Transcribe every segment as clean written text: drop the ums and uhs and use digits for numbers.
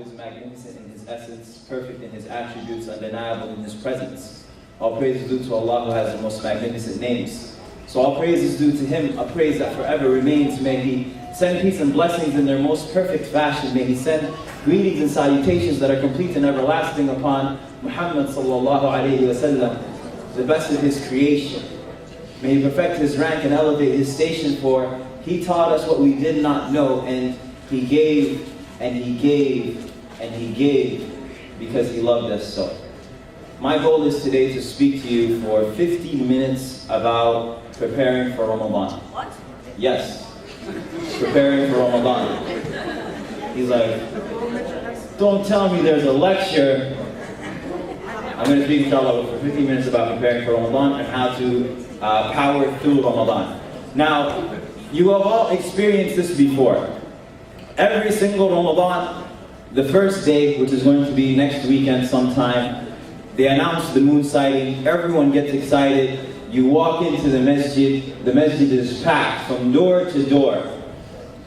is magnificent in His essence, perfect in His attributes, undeniable in His presence. All praise is due to Allah who has the most magnificent names. So all praise is due to Him, a praise that forever remains. May He send peace and blessings in their most perfect fashion. May He send greetings and salutations that are complete and everlasting upon Muhammad sallallahu alayhi wa sallam, the best of His creation. May He perfect His rank and elevate His station, for He taught us what we did not know, and He gave, and He gave, and He gave, because He loved us so. My goal is today to speak to you for 50 minutes about preparing for Ramadan. What? Yes, preparing for Ramadan. He's like, don't tell me there's a lecture. I'm going to speak, inshallah, for 50 minutes about preparing for Ramadan and how to power through Ramadan. Now, you have all experienced this before. Every single Ramadan, the first day, which is going to be next weekend sometime, they announce the moon sighting, everyone gets excited, you walk into the masjid is packed from door to door.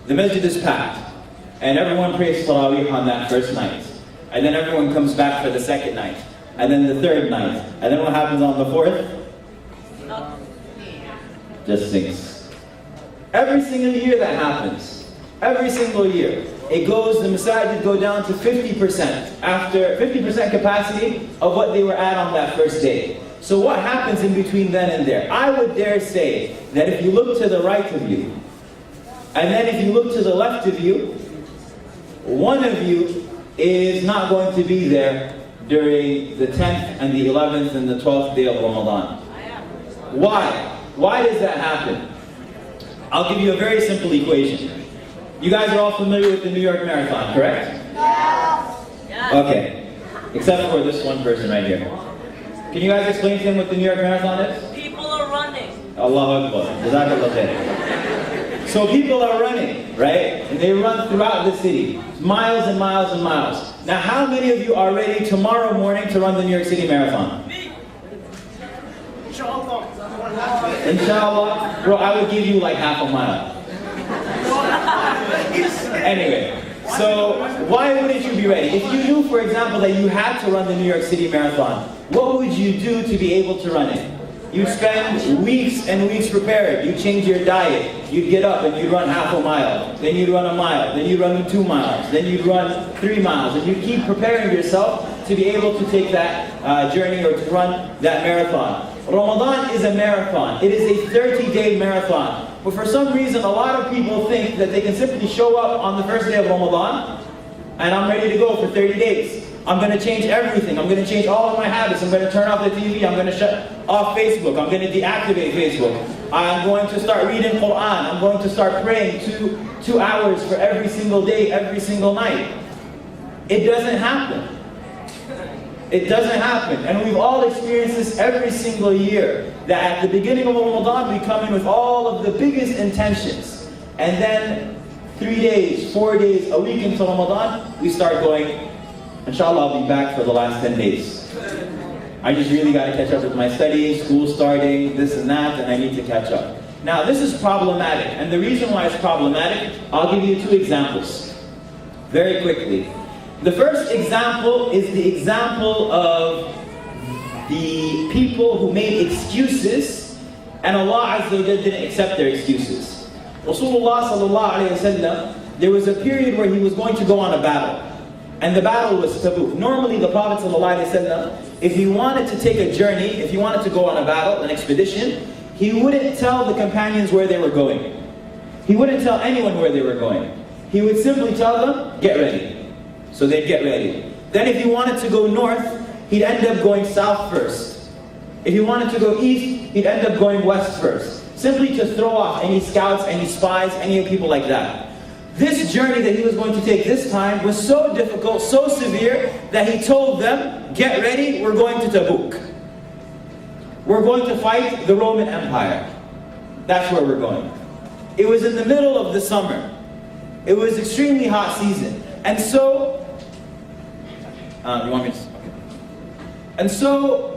The masjid is packed, and everyone prays Tarawih on that first night. And then everyone comes back for the second night, and then the third night, and then what happens on the fourth? Just sinks. Every single year that happens. Every single year. It goes, the masajid go down to 50%, after 50% capacity of what they were at on that first day. So what happens in between then and there? I would dare say that if you look to the right of you, and then if you look to the left of you, one of you is not going to be there during the 10th and the 11th and the 12th day of Ramadan. Why? Why does that happen? I'll give you a very simple equation. You guys are all familiar with the New York Marathon, correct? Yes. Okay. Except for this one person right here. Can you guys explain to him what the New York Marathon is? People are running. Allahu Akbar. Jazakum'Allahu khayran. So people are running, right? And they run throughout the city. Miles and miles and miles. Now how many of you are ready tomorrow morning to run the New York City Marathon? Me. Inshallah. Bro, I would give you like half a mile. Anyway, so why wouldn't you be ready? If you knew, for example, that you had to run the New York City Marathon, what would you do to be able to run it? You'd spend weeks and weeks prepared. You'd change your diet. You'd get up and you'd run half a mile. Then you'd run a mile. Then you'd run 2 miles. Then you'd run 3 miles. And you keep preparing yourself to be able to take that journey or to run that marathon. Ramadan is a marathon. It is a 30-day marathon. But for some reason, a lot of people think that they can simply show up on the first day of Ramadan and I'm ready to go for 30 days. I'm going to change everything. I'm going to change all of my habits. I'm going to turn off the TV. I'm going to shut off Facebook. I'm going to deactivate Facebook. I'm going to start reading Quran. I'm going to start praying 2 hours for every single day, every single night. It doesn't happen. It doesn't happen. And we've all experienced this every single year. That at the beginning of Ramadan, we come in with all of the biggest intentions. And then 3 days, 4 days, a week into Ramadan, we start going, inshallah, I'll be back for the last 10 days. I just really got to catch up with my studying, school starting, this and that, and I need to catch up. Now, this is problematic. And the reason why it's problematic, I'll give you 2 examples. Very quickly. The first example is the example of the people who made excuses and Allah Azza wa Jalla didn't accept their excuses. Rasulullah sallallahu alayhi wa sallam, there was a period where he was going to go on a battle. And the battle was Tabuk. Normally the Prophet sallallahu alayhi wa sallam, if he wanted to take a journey, if he wanted to go on a battle, an expedition, he wouldn't tell the companions where they were going. He wouldn't tell anyone where they were going. He would simply tell them, get ready. So they'd get ready. Then if he wanted to go north, he'd end up going south first. If he wanted to go east, he'd end up going west first. Simply to throw off any scouts, any spies, any people like that. This journey that he was going to take this time was so difficult, so severe, that he told them, get ready, we're going to Tabuk. We're going to fight the Roman Empire. That's where we're going. It was in the middle of the summer. It was extremely hot season. And so, you want me to? Okay. And so,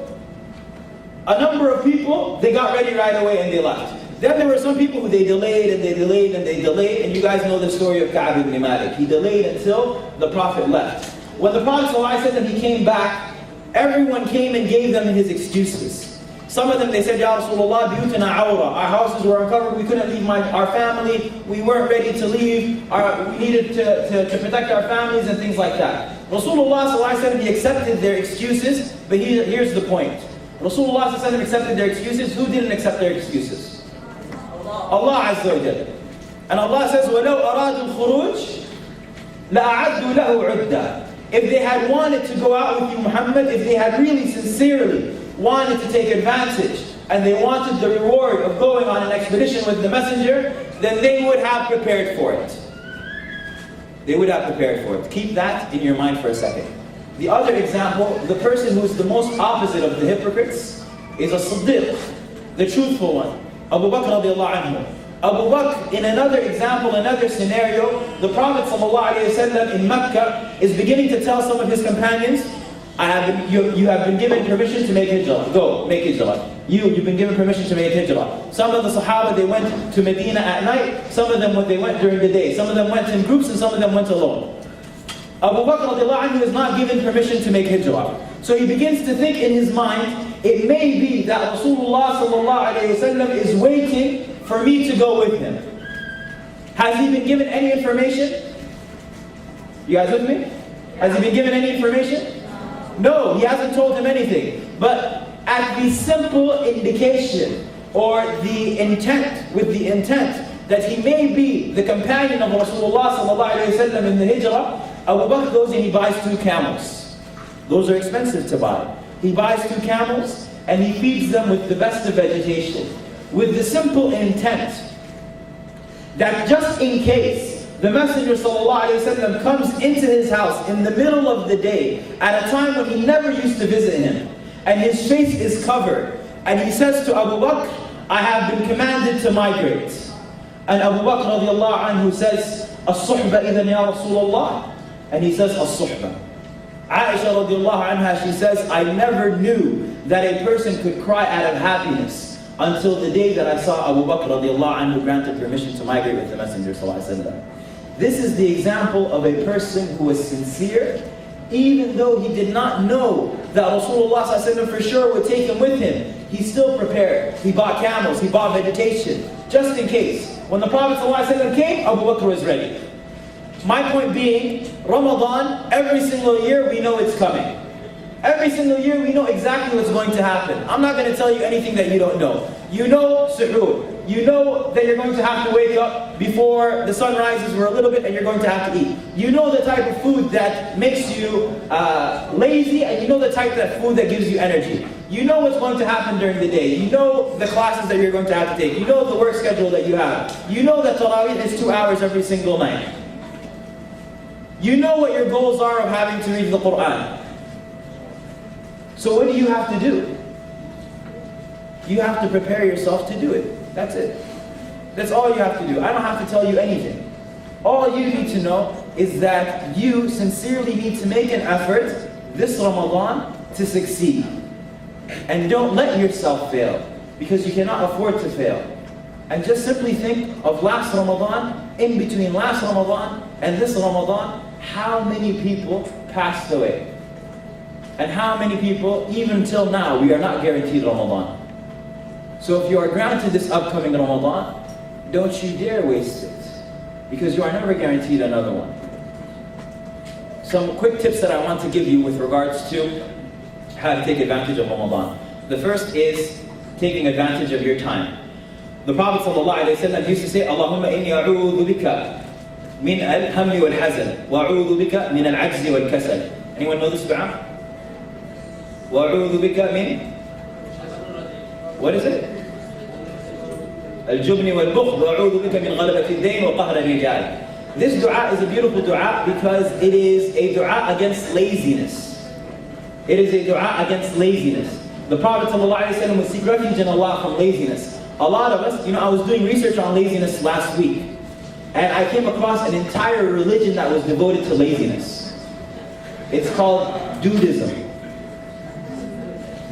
a number of people, they got ready right away and they left. Then there were some people who they delayed and they delayed and they delayed, and you guys know the story of Ka'b ibn Malik. He delayed until the Prophet left. when the Prophet ﷺ, he came back, everyone came and gave them his excuses. Some of them, they said, Ya Rasulullah, biyutuna awra. Our houses were uncovered, we couldn't leave our family, we weren't ready to leave, we needed to protect our families and things like that. Rasulullah ﷺ, he accepted their excuses, but here's the point. Rasulullah ﷺ accepted their excuses. Who didn't accept their excuses? Allah Azza wa Jalla. And Allah says, وَلَوْ أَرَادُوا الْخُرُوجِ لَأَعَدُّوا لَهُ عُدَّةً. If they had wanted to go out with you, Muhammad, if they had really sincerely wanted to take advantage, and they wanted the reward of going on an expedition with the messenger, then they would have prepared for it. They would have prepared for it. Keep that in your mind for a second. The other example, the person who is the most opposite of the hypocrites is a Siddiq, the truthful one, Abu Bakr radiallahu anhu. Abu Bakr, in another example, another scenario, the Prophet ﷺ in Mecca is beginning to tell some of his companions, you have been given permission to make hijrah. Go, make hijrah. You've been given permission to make hijrah. Some of the Sahaba, they went to Medina at night. Some of them, they went during the day. Some of them went in groups and some of them went alone. Abu Bakr radiallahu anhu is not given permission to make hijrah. So he begins to think in his mind, it may be that Rasulullah ﷺ is waiting for me to go with him. Has he been given any information? You guys with me? Has he been given any information? No, he hasn't told him anything. But at the simple indication or the intent, with the intent that he may be the companion of Rasulullah ﷺ in the hijrah, Abu Bakr goes and he buys 2 camels. Those are expensive to buy. He buys 2 camels and he feeds them with the best of vegetation, with the simple intent that just in case the Messenger ﷺ comes into his house in the middle of the day, at a time when he never used to visit him, and his face is covered, and he says to Abu Bakr, I have been commanded to migrate. And Abu Bakr radiallahu anhu says, As-suhba idhan ya Rasulullah? And he says, As-suhba. Aisha radiallahu anha, she says, I never knew that a person could cry out of happiness until the day that I saw Abu Bakr radiallahu anhu granted permission to migrate with the Messenger ﷺ. This is the example of a person who was sincere, even though he did not know that Rasulullah ﷺ for sure would take him with him. He still prepared. He bought camels, he bought vegetation, just in case. When the Prophet ﷺ came, Abu Bakr was ready. My point being, Ramadan, every single year we know it's coming. Every single year we know exactly what's going to happen. I'm not going to tell you anything that you don't know. You know suhoor. You know that you're going to have to wake up before the sun rises for a little bit and you're going to have to eat. You know the type of food that makes you lazy, and you know the type of food that gives you energy. You know what's going to happen during the day. You know the classes that you're going to have to take. You know the work schedule that you have. You know that Taraweeh is 2 hours every single night. You know what your goals are of having to read the Quran. So what do you have to do? You have to prepare yourself to do it. That's it. That's all you have to do. I don't have to tell you anything. All you need to know is that you sincerely need to make an effort this Ramadan to succeed. And don't let yourself fail, because you cannot afford to fail. And just simply think of last Ramadan, in between last Ramadan and this Ramadan, how many people passed away. And how many people, even till now, we are not guaranteed Ramadan. So if you are granted this upcoming Ramadan, don't you dare waste it, because you are never guaranteed another one. Some quick tips that I want to give you with regards to how to take advantage of Ramadan. The first is taking advantage of your time. The Prophet ﷺ used to say, Allahumma inni a'udhu bika min al-hammi wal-hazan, wa a'udhu bika min al-ajzi wal-kasal. Anyone know this dua? وَأَعُوذُ بِكَ مِنْ What is it? الْجُبْنِ وَالْبُخْلِ وَأَعُوذُ بِكَ مِنْ غَلَبَةِ الدَّيْنِ وَقَهْرِ الرِّجَالِ. This dua is a beautiful dua because it is a dua against laziness. It is a dua against laziness. The Prophet ﷺ would seek refuge in Allah from laziness. A lot of us, I was doing research on laziness last week, and I came across an entire religion that was devoted to laziness. It's called Dudism.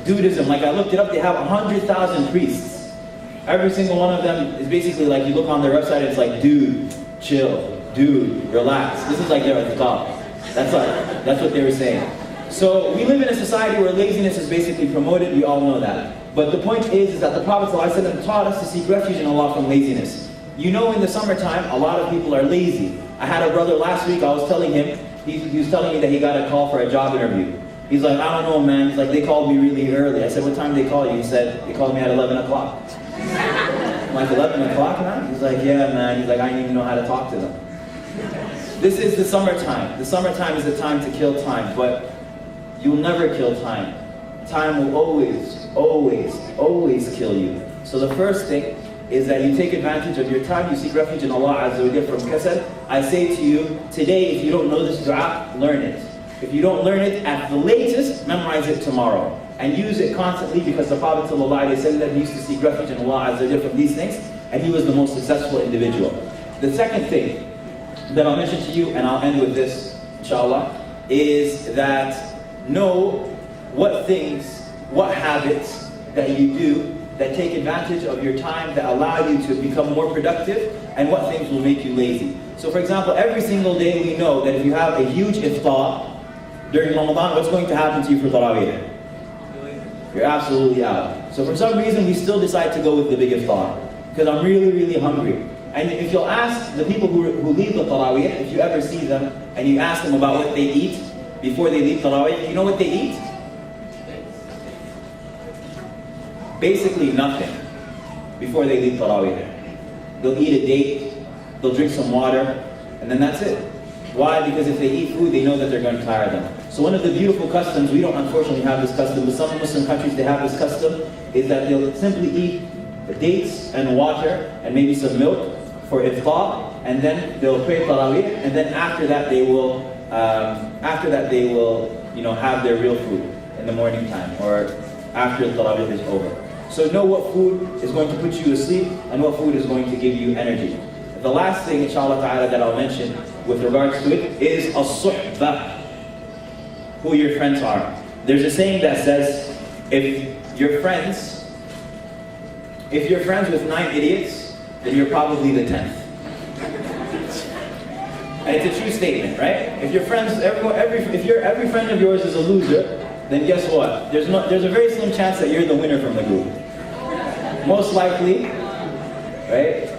Dudism, like I looked it up, they have 100,000 priests. Every single one of them is basically like, you look on their website, it's like, dude, chill, dude, relax. This is like their adhkar. That's what they were saying. So we live in a society where laziness is basically promoted. We all know that. But the point is that the Prophet ﷺ taught us to seek refuge in Allah from laziness. You know, in the summertime, a lot of people are lazy. I had a brother last week, I was telling him, he was telling me that he got a call for a job interview. He's like, I don't know, man. He's like, they called me really early. I said, what time did they call you? He said, they called me at 11 o'clock. I'm like, 11 o'clock, man? He's like, yeah, man. He's like, I didn't even know how to talk to them. This is the summertime. The summertime is the time to kill time, but you'll never kill time. Time will always, always, always kill you. So the first thing is that you take advantage of your time, you seek refuge in Allah Azza wa Jalla from kasal. I say to you, today if you don't know this dua, learn it. If you don't learn it, at the latest, memorize it tomorrow. And use it constantly, because the Prophet ﷺ used to seek refuge in Allah Azza wa Jalla from these things, and he was the most successful individual. The second thing that I'll mention to you, and I'll end with this, inshallah, is that know what things, what habits that you do that take advantage of your time, that allow you to become more productive, and what things will make you lazy. So for example, every single day we know that if you have a huge iftar during Ramadan, what's going to happen to you for Taraweeh? You're absolutely out. So for some reason we still decide to go with the big iftar, because I'm really, really hungry. And if you'll ask the people who leave the Taraweeh, if you ever see them, and you ask them about what they eat before they leave Taraweeh, you know what they eat? Basically nothing before they leave Taraweeh. They'll eat a date, they'll drink some water, and then that's it. Why? Because if they eat food, they know that they're going to tire them. So one of the beautiful customs, we don't unfortunately have this custom, but some Muslim countries, they have this custom, is that they'll simply eat dates and water and maybe some milk for iftar, and then they'll pray Taraweeh, and then after that they will have their real food in the morning time, or after Taraweeh is over. So know what food is going to put you asleep and what food is going to give you energy. The last thing, inshallah ta'ala, that I'll mention with regards to it is as-suhbah, who your friends are. There's a saying that says, if you're friends with 9 idiots, then you're probably the 10th. And it's a true statement, right? If your friends, every friend of yours is a loser, then guess what? There's a very slim chance that you're the winner from the group. Most likely, right?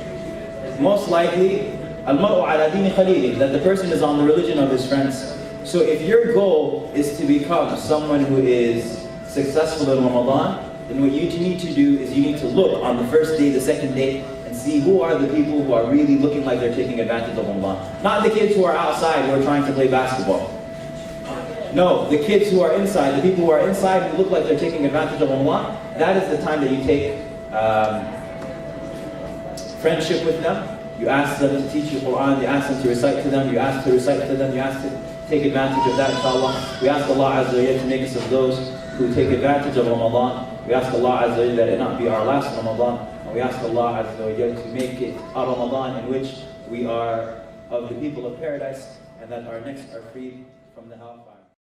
Most likely, al-mar'u ala dini khalili, that the person is on the religion of his friends. So if your goal is to become someone who is successful in Ramadan, then what you need to do is you need to look on the first day, the second day, and see who are the people who are really looking like they're taking advantage of Ramadan. Not the kids who are outside who are trying to play basketball. No, the kids who are inside, the people who are inside who look like they're taking advantage of Ramadan, that is the time that you take friendship with them. You ask them to teach you Quran, you ask them to recite to them, you ask to recite to them, you ask to take advantage of that, inshallah. We ask Allah Azza wa Jalla to make us of those who take advantage of Ramadan. We ask Allah Azza wa Jalla that it not be our last Ramadan. And we ask Allah Azza wa Jalla to make it a Ramadan in which we are of the people of paradise, and that our necks are freed from the hellfire.